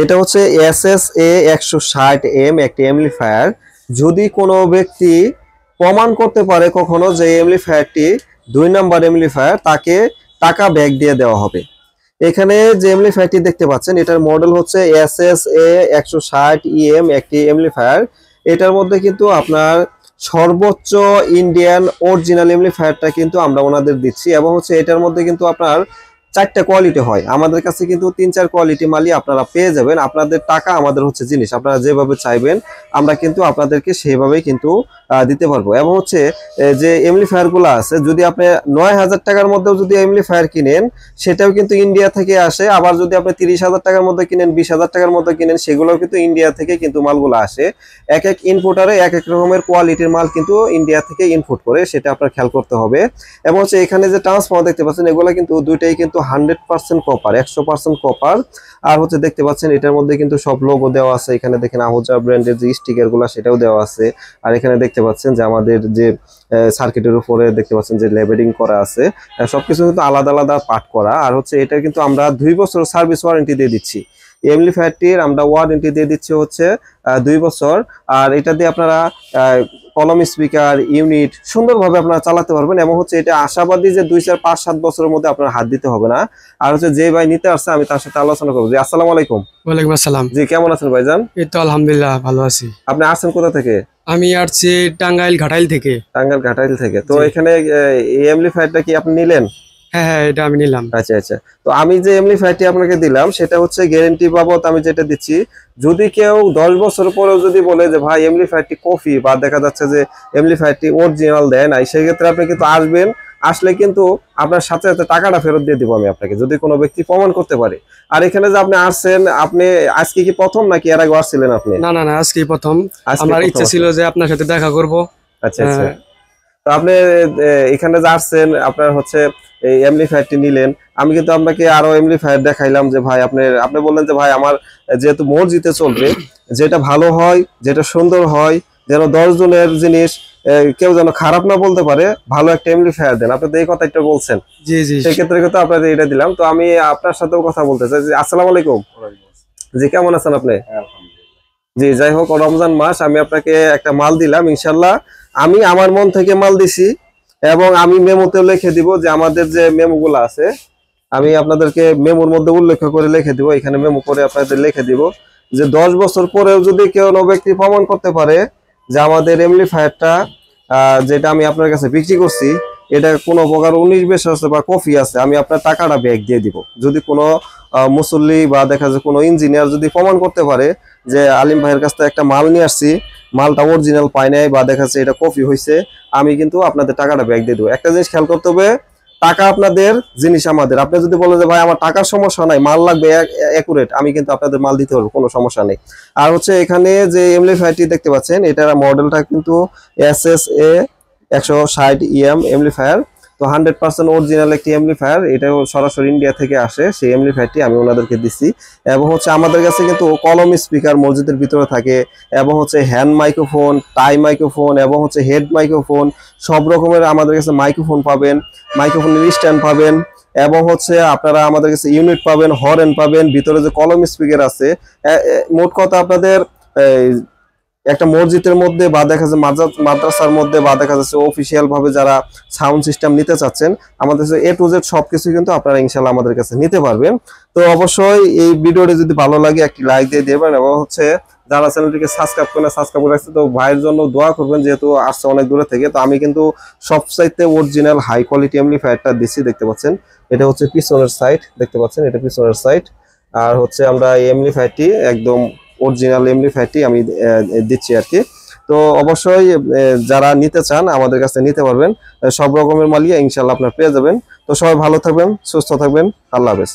এটা হচ্ছে SSA 160M একটি এমপ্লিফায়ার। যদি কোনো ব্যক্তি প্রমাণ করতে পারে কখনো যে এমপ্লিফায়ারটি 2 নাম্বার এমপ্লিফায়ার, তাকে টাকা ব্যাক দিয়ে দেওয়া হবে। এখানে যে এমপ্লিফায়ারটি দেখতে পাচ্ছেন এটার মডেল হচ্ছে SSA 160EM একটি এমপ্লিফায়ার। এটার মধ্যে কিন্তু আপনার সর্বোচ্চ ইন্ডিয়ান অরিজিনাল এমপ্লিফায়ারটা কিন্তু আমরা ওনাদের দিচ্ছি, এবং হচ্ছে এটার মধ্যে কিন্তু আপনার 4টা কোয়ালিটি হয়। আমাদের কাছে কিন্তু 3-4 কোয়ালিটি মালই আপনারা পেয়ে যাবেন। আপনাদের টাকা আমাদের হচ্ছে জিনিস, আপনারা যেভাবে চাইবেন আমরা কিন্তু আপনাদেরকে সেইভাবেই কিন্তু দিতে পারবো। এবং হচ্ছে যে এমপ্লিফায়ার গুলো আছে, যদি আপনি 9,000 টাকার মধ্যেও যদি এমপ্লিফায়ার কিনেন সেটাও কিন্তু ইন্ডিয়া থেকে আসে। আবার যদি আপনি 30,000 টাকার মধ্যে কিনেন, 20,000 টাকার মধ্যে কিনেন, সেগুলোও কিন্তু ইন্ডিয়া থেকে কিন্তু মালগুলো আসে। এক এক ইনপুটারে এক এক রকমের কোয়ালিটির মাল কিন্তু ইন্ডিয়া থেকে ইনপুট করে, সেটা আপনার খেয়াল করতে হবে। এবং হচ্ছে এখানে যে ট্রান্সফর্মার দেখতে পাচ্ছেন এগুলো কিন্তু দুইটাই কিন্তু 100% কপার, 100% কপার। আর হচ্ছে দেখতে পাচ্ছেন এটার মধ্যে কিন্তু সব লোগো দেওয়া আছে। এখানে দেখেন আহুজা ব্র্যান্ডের যে স্টিকার গুলো সেটাও দেওয়া আছে। আর এখানে দেখতে পাচ্ছেন যে আমাদের যে সার্কিটের উপরে দেখতে পাচ্ছেন যে লেবেলিং করা আছে, সবকিছু কিন্তু আলাদা আলাদা পার্ট করা। আর হচ্ছে এটা কিন্তু আমরা 2 বছর সার্ভিস ওয়ারেন্টি দিয়ে দিচ্ছি। এমপ্লিফায়ারটির আমরা ওয়ারেন্টি দিয়ে দিচ্ছি হচ্ছে 2 বছর। আর এটা দিয়ে আপনারা কলম, স্পিকার, ইউনিট সুন্দরভাবে আপনারা চালাতে পারবেন। এবং হচ্ছে এটা আশাবাদী যে 2, 4, 5, 7 বছরের মধ্যে আপনার হাত দিতে হবে না। আর হচ্ছে যে ভাই নিতে আসছে আমি তার সাথে আলোচনা করবো। জি, আসসালামু আলাইকুম। ওয়ালাইকুম আসসালাম। জি, কেমন আছেন ভাইজান? এই তো আলহামদুলিল্লাহ ভালো আছি। আপনি আসছেন কোথা থেকে? আমি আসছি টাঙ্গাইল ঘাটাইল থেকে। টাঙ্গাইল ঘাটাইল থেকে। তো এখানে এই এমপ্লিফায়ারটা কি আপনি নিলেন? হ্যাঁ হ্যাঁ, এটা আমি নিলাম। আচ্ছা আচ্ছা। তো আমি যে এমপ্লিফায়ারটি আপনাকে দিলাম সেটা হচ্ছে গ্যারান্টি বাবদ আমি যেটা দিচ্ছি, যদি কেউ 10 বছর পরেও যদি বলে যে ভাই এমপ্লিফায়ারটি কপি বা দেখা যাচ্ছে যে এমপ্লিফায়ারটি অরিজিনাল দেয় নাই, সেই ক্ষেত্রে আপনি কিন্তু আসবেন। আসলে কিন্তু আপনার সাথে সাথে টাকাটা ফেরত দিয়ে দিব আমি আপনাকে, যদি কোনো ব্যক্তি প্রমাণ করতে পারে। আর এখানে যে আপনি আসছেন, আপনি আজকে কি প্রথম নাকি এর আগে আসছিলেন আপনি? না না না, আজকেই প্রথম। আমার ইচ্ছা ছিল যে আপনার সাথে দেখা করব। আচ্ছা আচ্ছা। তো আপনি এখানে যে আসছেন, আপনার হচ্ছে এই এমপ্লিফায়ারটি নিলেন। আমি কিন্তু আপনাকে আরো এমপ্লিফায়ার দেখাইলাম যে ভাই আপনি বললেন যে ভাই আমার যেহেতু মসজিদে চলবে, যেটা ভালো হয়, যেটা সুন্দর হয়, যেন 10 জনের জিনিস কেউ যেন খারাপ না বলতে পারে, ভালো একটা এমপ্লিফায়ার দেন। আপনি তো এই কথাটা বলছেন। জি জি, সেই ক্ষেত্রে কিন্তু আপনাদের এটা দিলাম। তো আমি আপনার সাথেও কথা বলতে চাই। আসসালামু আলাইকুম। জি, কেমন আছেন আপনি? জি, যাই হোক, রমজান মাস, আমি আপনাকে একটা মাল দিলাম ইনশাল্লাহ। আমি আমার মন থেকে মাল দিছি, এবং আমি মেমোতেও লিখে দিব যে আমাদের যে মেমোগুলো আছে আমি আপনাদেরকে মেমোর মধ্যে উল্লেখ করে লিখে দিব। এখানে মেমো করে আপনাদের লিখে দিব যে 10 বছর পরেও যদি কেউ ব্যক্তি প্রমাণ করতে পারে যে আমাদের এমপ্লিফায়ারটা যেটা আমি আপনার কাছে বিক্রি করছি এটা কোনো প্রকার 19-20 আছে বা কফি আছে, আমি আপনার টাকাটা ব্যাক দিয়ে দিব। যদি কোনো মুসল্লি বা দেখা যায় কোনো ইঞ্জিনিয়ার যদি প্রমাণ করতে পারে যে আলিম ভাইয়ের কাছ থেকে একটা মাল নিয়ে আসছি, মালটা অরিজিনাল পাই নাই বা দেখা যাচ্ছে এটা কপি হয়েছে, আমি কিন্তু আপনাদের টাকাটা ব্যাক দিয়ে দেবো। একটা জিনিস খেয়াল করতে হবে, টাকা আপনাদের, জিনিস আমাদের। আপনি যদি বলেন যে ভাই আমার টাকার সমস্যা নাই, মাল লাগবে অ্যাকুরেট, আমি কিন্তু আপনাদের মাল দিতে পারবো, কোনো সমস্যা নেই। আর হচ্ছে এখানে যে এমপ্লিফায়ারটি দেখতে পাচ্ছেন এটার মডেলটা কিন্তু SSA 160EM এমপ্লিফায়ার। তো 100% অরিজিনাল একটি এমপ্লিফায়ার, এটাও সরাসরি ইন্ডিয়া থেকে আসে। সেই এমপ্লিফায়ারটি আমি ওনাদেরকে দিচ্ছি। এবং হচ্ছে আমাদের কাছে কিন্তু কলম স্পিকার মসজিদের ভিতরে থাকে, এবং হচ্ছে হ্যান্ড মাইক্রোফোন, টাই মাইক্রোফোন, এবং হচ্ছে হেড মাইক্রোফোন, সব রকমের আমাদের কাছে মাইক্রোফোন পাবেন, মাইক্রোফোনের স্ট্যান্ড পাবেন, এবং হচ্ছে আপনারা আমাদের কাছে ইউনিট পাবেন, হর্ন পাবেন, ভিতরে যে কলম স্পিকার আছে। মোট কথা আপনাদের একটা মসজিদের মধ্যে বা দেখা যাচ্ছে মাদ্রাসার মধ্যে বা দেখা যাচ্ছে অফিসিয়াল ভাবে যারা সাউন্ড সিস্টেম নিতে চাচ্ছেন, আমাদের কাছে A to Z সবকিছু কিন্তু আপনারা ইনশাআল্লাহ আমাদের কাছে নিতে পারবেন। তো অবশ্যই এই ভিডিওটি যদি ভালো লাগে একটি লাইক দিয়ে দেবেন, এবং হচ্ছে যারা চ্যানেলটিকে সাবস্ক্রাইব করে রাখছে, তো ভাইয়ের জন্য দোয়া করবেন, যেহেতু আসছে অনেক দূরে থেকে। তো আমি কিন্তু সবচাইতে অরিজিনাল হাই কোয়ালিটি এমপ্লিফায়ারটা দিচ্ছি, দেখতে পাচ্ছেন। এটা হচ্ছে পিছনের সাইড, দেখতে পাচ্ছেন, এটা পিছনের সাইড। আর হচ্ছে আমরা এই এমপ্লিফায়ারটি একদম অরিজিনাল এমপ্লিফায়ারটি আমি দিচ্ছি আর কি। তো অবশ্যই যারা নিতে চান আমাদের কাছে নিতে পারবেন, সব রকমের মালিয়া ইনশাআল্লাহ আপনারা পেয়ে যাবেন। তো সবাই ভালো থাকবেন, সুস্থ থাকবেন, আল্লাহ হাফেজ।